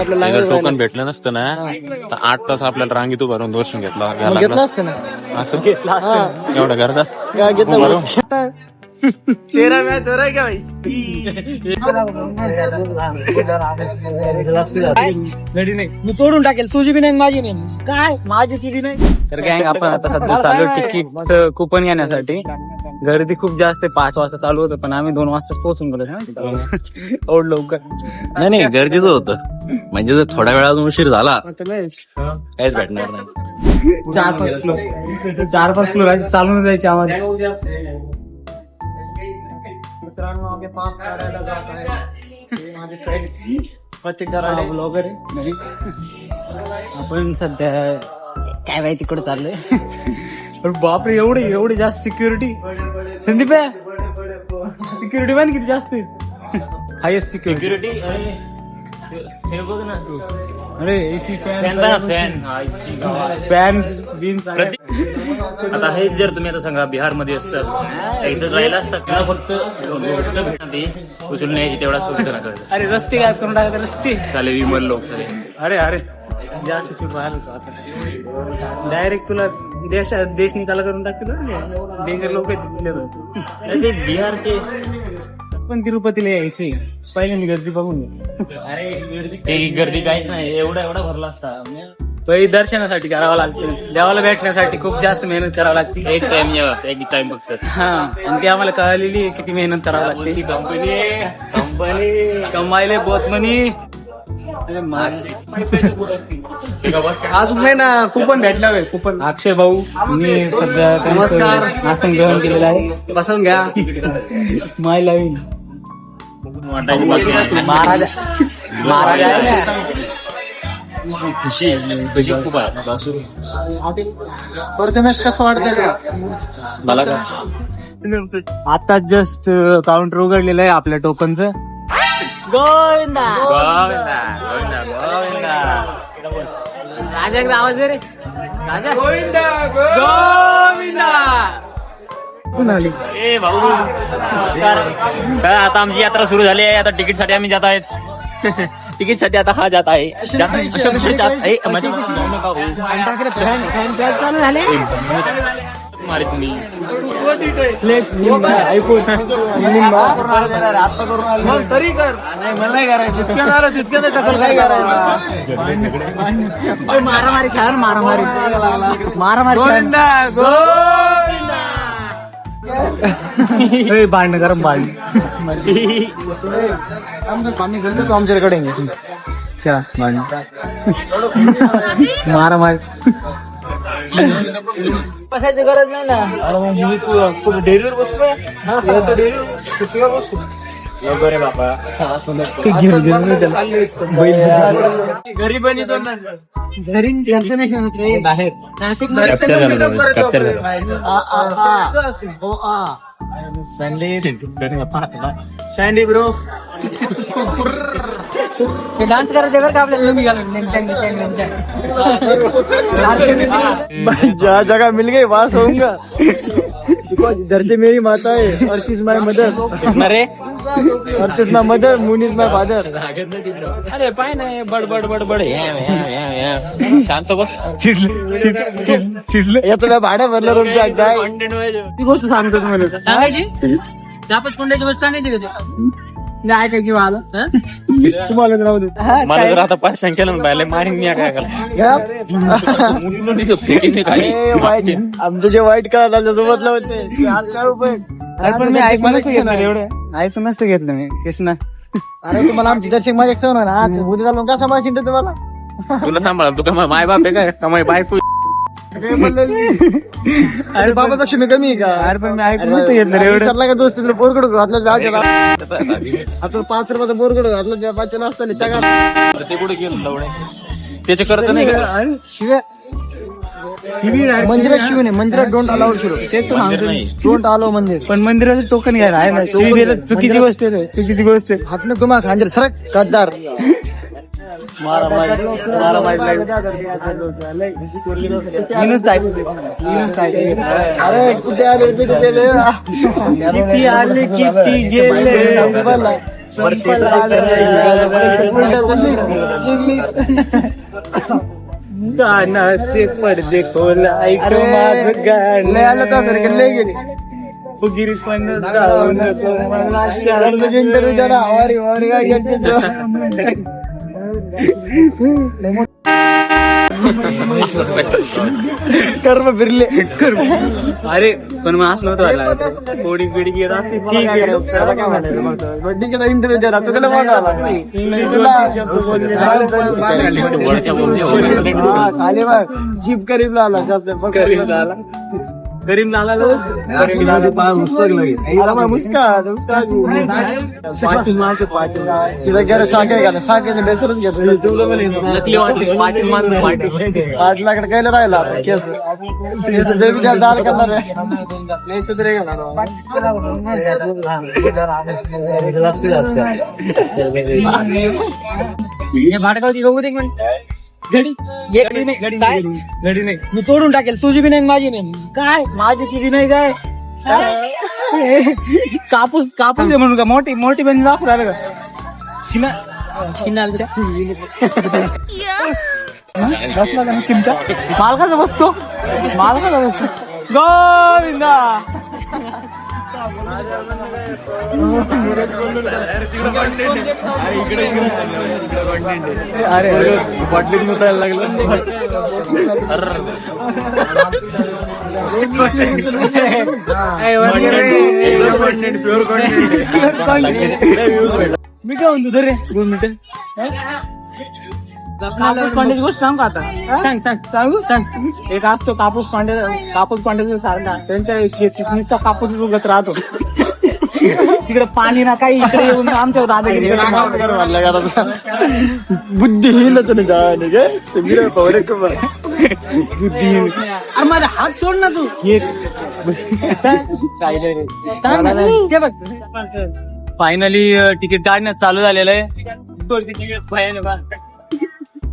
आपल्याला टोकन भेटलं नसतं ना तर 8 तास आपल्याला रांगीत उभारून दर्शन घेतलं असतं ना असं एवढं करतात चेहरा मॅच हो रहा है क्या भाई? मी तोडून टाकेल, तुझी बी नाही माझी नाही. काय माझी तुझी नाही. तर गँग आपण आता सध्या चालू तिकीट कुपन घेण्यासाठी. गर्दी खूप जास्त आहे. 5 वाजता चालू होतं पण आम्ही 2 वाजता पोहोचून गेलो एवढं लवकर. नाही गरजेचं होतं. म्हणजे जर थोड्या वेळा उशीर झाला काहीच भेटणार नाही. 4-5 फ्लोर चालून जायचे आम्हाला. मित्रांनो आम्ही पाच काढायला जात आहे. माझे फ्रेंड्स ब्लॉगर आहे. आपण सध्या काय माहिती तिकडे चाललोय. पण बापरे एवढी जास्त सिक्युरिटी. संदीप सिक्युरिटी पण किती जास्त हायेस्ट सिक्युरिटी. अरे एसी फॅन बिन. आता हेच जर तुम्ही आता सांगा बिहार मध्ये असतात इथं राहिला असतात किंवा फक्त गोष्ट उचलून न्यायची तेवढा सुविधा कळत. अरे रस्ते काय करून टाकतात रस्ते. चालेल विमल लोक चालेल. अरे जास्त चूक राहिलो आता. डायरेक्ट तुला देश निकाला करून टाकतील. डेंजर लोक ते बिहारचे पण तिरुपतीला यायचे पहिल्यांदा गर्दी बघून ते गर्दी काहीच नाही. एवढा भरला असता. पहिले दर्शनासाठी करावं लागतं. देवाला भेटण्यासाठी खूप जास्त मेहनत करावं लागते. एक टाइम फक्त. हा आणि ती आम्हाला कळलेली किती मेहनत करावं लागते. कंपनी कमायले बहुत मनी. अजून नाही ना कुपन भेटला कुपन. अक्षय भाऊ मी सध्या नमस्कार. आसन ग्रहण केलेलं आहे. बसून घ्या. माय लावीन महाराजा खुशी खूप आहे. प्रथमेश कसं वाटतंय का? मला का आता जस्ट काउंटर उघडलेलं आहे आपल्या टोकनचं. गोविंदा राजा एकदा आवाज दे रे. राजा गोविंदा आली. ए भाऊ आता आमची यात्रा सुरू झाली आहे. आता तिकीट साठी आम्ही जात आहेत. तिकीट साठी आता हा जात आहे. चालू झाले. मारे तुम्ही मग तरी कर. नाही मला नाही करायचं. तितक्या टकल काय करायचं. मारामारी खेळा मारामारी गोविंदा भांडण गरम भांडण पाणी घालतो तो आमच्याकडे. मारामारी बसायची गरज नाही ना. तू डेअरीवर बसतोय. डेअरीवर बसतो बरे बाबा. घरी बनतो ना. घरी त्यांचं नाही बाहेर सँडी ब्रो डान्स करायचं बरं का आपल्याला. ज्या जगह मिल गई वहां सोऊंगा. इधर से मेरी माता है और किस माय मदर. अरे और kiss my mother moon is my father. अरे पाय नाही बडबड शांत बस. चिडलं याचं काय भाडं भरलं रोज काय ती गोष्ट सांगतो तुम्हाला. सांगायची. त्यापच कोणत्याची गोष्ट सांगायची का? ऐकायची मला तुम्हाला राहू दे. मला जर आता 5 संख्येला पाहिले मारीन मी काय वाईट आमचं जे वाईट कळालं सोबत होते काय उपयोग. अरे पण मी ऐकून नसतं घेतलं एवढं. ऐकून नसतं घेतलं मी कृष्णा. अरे तुम्हाला आमची दर्शक माझ्या सण ना आज उद्या चालून का सांभाळशील तुम्हाला. तुला सांभाळा. तू का माय बाप आहे काय माय बायको. अरे बाबापेक्षा मी कमी आहे का. अरे पण मी ऐकून नसतं घेतलं एवढं. सरला का दोस्त बोरकडू घातला आता 5 रुपयाचा बोरकडू घातला जेव्हा 5 नसताना त्या ते कुठे गेलो त्याचे करत नाही का. शिव्या मंदिरात शिव नाही. मंदिरात डोंट अलाउड शिव. ते तर डोंट अलाउ मंदिर. पण मंदिराचं टोकन घ्यायला आहे ना. शिवी दिलं चुकीची गोष्ट आहे. चुकीची गोष्ट आहे. हात न तुम्हाला खांजर सरक गद्दार. किती आले किती गेले. गाण्याचे पडदे खोल ऐक माझं गाणं गेले फुगिरी पण कर्म फिरले अरे पण मग असं नव्हतं व्हायला लागत. कोडी बिडी घेत असते ठीक आहे. इंटरव्ह्यू द्या चुकलं खाली बघ जीप करीब लावला जास्त करीम लाला साखरेचं बेसरच घेतो नकली वाटली पाटील मारून पाटील 8 लाख कायला राहिला केस बेबी त्याला दाल करणार भाडगावची बघू दे एक मिनिट. घडी नाही मी तोडून टाकेल. तुझी बी नाही माझी नाही. काय माझी तुझी नाही काय कापूस आहे म्हणून का मोठी मोठी बहीण दाखवू राहिलं का शिनालच्या बसला का चिमटा मालकाचा बसतो गोविंदा. अरे बाटलीत मुतायला लागलं मी काय म्हणतो रे 2 मिनिटं कापूस पांड्याची गोष्ट सांग आता. सांग एक असतो कापूस पांड्याचा सारखा त्यांच्या शेतीत नुसता कापूस उगत राहतो. तिकडे पाणी ना काही इकडे येऊन आमच्या दादागिरी बुद्धिहीन बुद्धी. अरे माझा हात सोड ना तू. फायनली तिकीट काढण्यात चालू झालेलं आहे.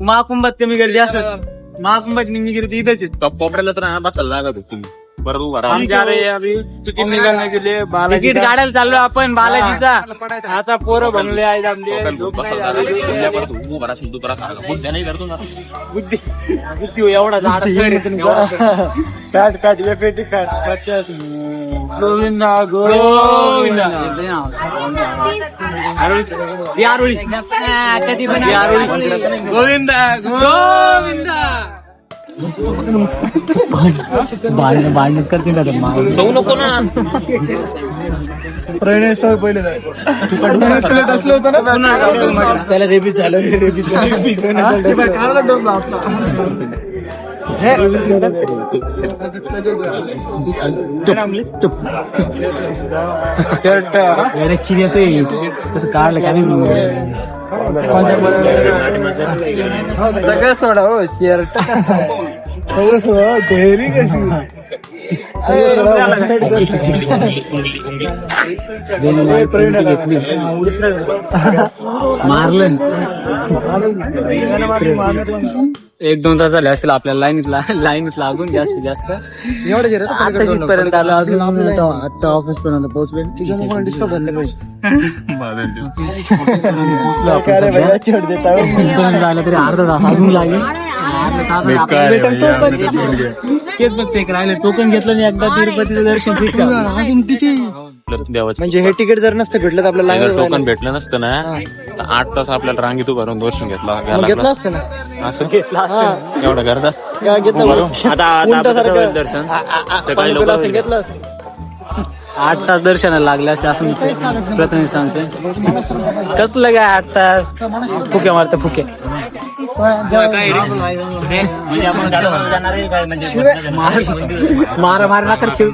महाकुंभात कमी गर्दी असत. महाकुंभाची निम्मी गर्दी इथंच कोपऱ्यालाच राहणार बसायला लागत होती परत उभा तिकीट काढायला चाललो आपण बालाजीचा. आता पोरं बनले नाही करतो ना बुद्धी एवढा झाड काट पेटी काट गोविंदा भांडण करते ना जाऊ नको ना. प्रणय सवय पहिले असलं होतं ना त्याला रेबीज झालं चिन्याचं कसं काढलं काय सगळं सोडा हो शर्ट सगळं सोडा ढेरी कशी मारलं 1-2 तास झाले असतील आपल्याला लाईनीत लागून जास्तीत जास्त. एवढं आता जिथपर्यंत आलो अजून आता ऑफिस पर्यंत पोहोचलोय. तुझ्या डिस्टर्ब झालं झालं तरी अर्धा तास अजून लागेल. तेच बघते राहिले टोकन घेतलं नाही एकदा तिरुपतीचं दर्शन फिक्स. म्हणजे हे तिकीट जर नसतं भेटलं तर आपल्याला टोकन भेटलं नसतं ना तर 8 तास आपल्याला रांगीत उभारून दर्शन घेतलं असतं ना असं एवढं करतात. दर्शन सकाळी घेतलं असतं 8 तास दर्शनाला लागले असते असं मी प्रथम सांगते. कसलं काय 8 तास फुके मारते फुके. मार ना तर शिव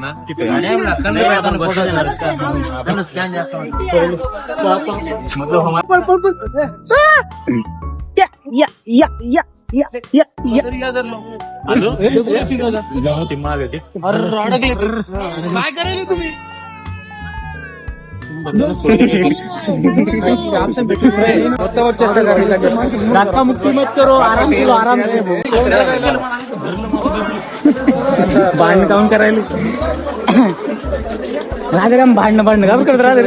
काय करायला तुम्ही धक्का मुक्की मत करो आराम से भांडण काऊन करायला. राजाराम भांडणं का करत राजा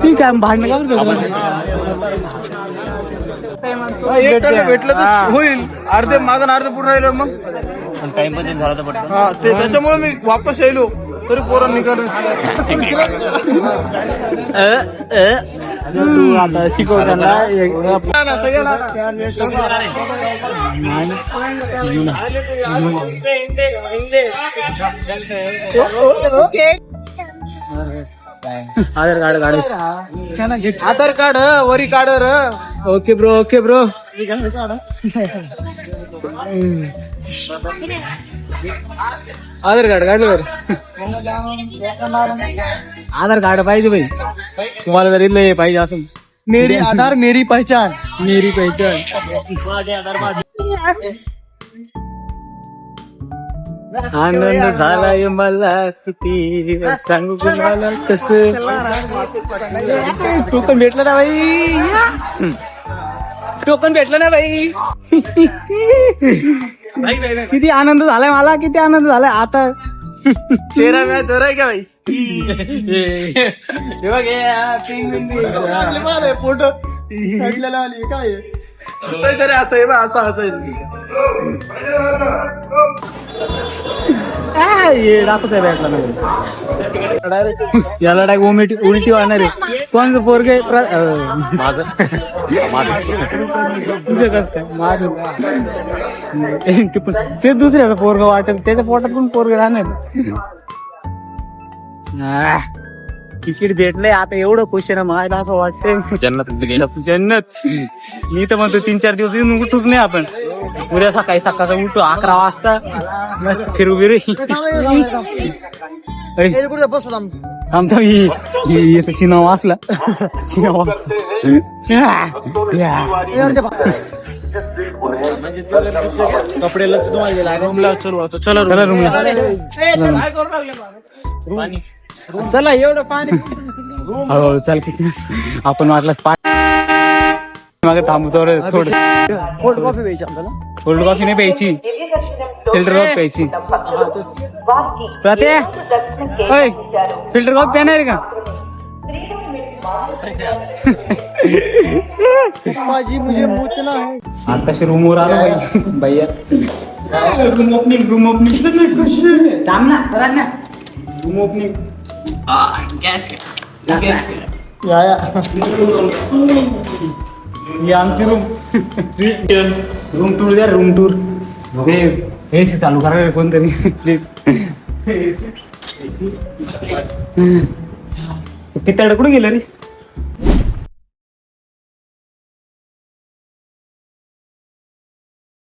ठीक आहे भांडणं का भेटलं तर होईल. अर्धे मागून अर्धे पुढे राहिलं मग टाइम पण झाला तर पडतो. हा ते त्याच्यामुळे मी वापस येलो तरी पोरांनी निघालं. तू आता शिकवताना आधार कार्ड आधार कार्ड वरी काढ र. ओके ब्रो आधार कार्ड काढलं आधार कार्ड पाहिजे भाई तुम्हाला जर इथलं हे पाहिजे असं मेरी आधार मेरी पहचान. मेरी पहचान आनंद झालाय मला किती सांगू कुणाला कसं टोकन भेटलं ना बाई टोकन भेटलं ना बाई किती आनंद झालाय मला किती आनंद झालाय आता चेहरा मॅच हो रहा है क्या भाई. हे बघ फोटो काय असं तरी असं आहे बा असं असेल. ये दाखवतोय भेटला याला डायरेक्ट उलटी वाढणार आहे. कोणचं पोरगे माझं तुझं कसं माझं ते दुसऱ्याचं पोरग वाटत त्याच्या पोटात पण पोरग राहणार. तिकीट भेटलंय आता एवढं खुश आहे ना मला असं वाटतंय जन्नत. मी तर म्हणतो 3-4 दिवस येऊन उठूच नाही आपण. उद्या सकाळचं उठू 11 वाजता मस्त फिरू बिरू आमचा याचा चिनाव वाचला चिनाव कपडे रूमला चलू आता. चला रूमला चला एवढं पाणी हळूहळू चाल की आपण वाटलं पाणी मागे थांबतो थोडं. कोल्ड कॉफी प्यायची आपल्याला. कोल्ड कॉफी नाही प्यायची फिल्टर कॉफी प्यायची. प्रत्या फिल्टर कॉफी पिणार आहे का माझी मुझे मुतना है. आताशी रूमवर आलो बाई भैया रूम ओपनिंग थांब ना रूम ओपनिंग ही आमची रूम टूर द्या रूम टूर. एसी चालू करा कोणतरी प्लीज. पितळ कुठे गेलं रे